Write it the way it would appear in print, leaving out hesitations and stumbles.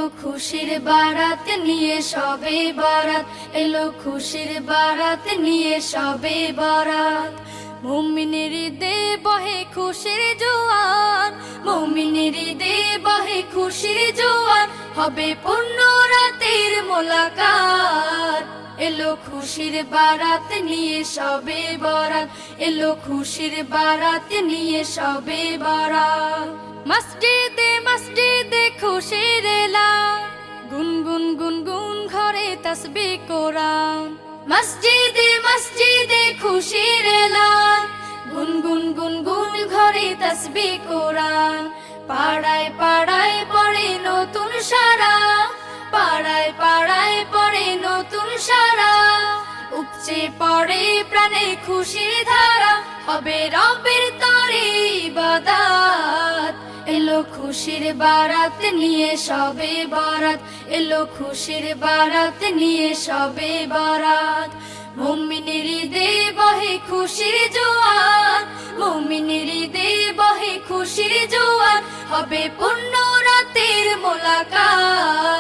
এলো খুশির বারাত নিয়ে সবে বরাত, এলো খুশির বারাত নিয়ে সবে বরাত। মুমিনের ঈদে বহে খুশির জোয়ার, মুমিনের ঈদে বহে খুশির জোয়ার, হবে পূর্ণ রাতের মোলাকাত। এলো খুশির বারাত নিয়ে সবে বরাত, এলো খুশির বারাত নিয়ে সবে বরাত। মসজিদে মসজিদে খুশির এলান, গুনগুন গুনগুন ঘরে তাসবিহ কোরআন। মসজিদে মসজিদে খুশির এলান, গুনগুন গুনগুন ঘরে তাসবিহ কোরআন। পাড়ায় পাড়ায় পড়ে নতুন সারা, পাড়ায় পাড়ায় পড়ে নতুন সারা। উপচে পড়ে প্রাণে খুশির ধারা, হবে রবের তরে ইবাদত। এলো খুশির বারাত নিয়ে সবে বরাত, এলো খুশির বারাত নিয়ে সবে বরাত। মুমিনের ঈদে বহে খুশির জোয়ার, মুমিনের ঈদে বহে খুশির জোয়ার, হবে পূর্ণ রাতের মোলাকাত।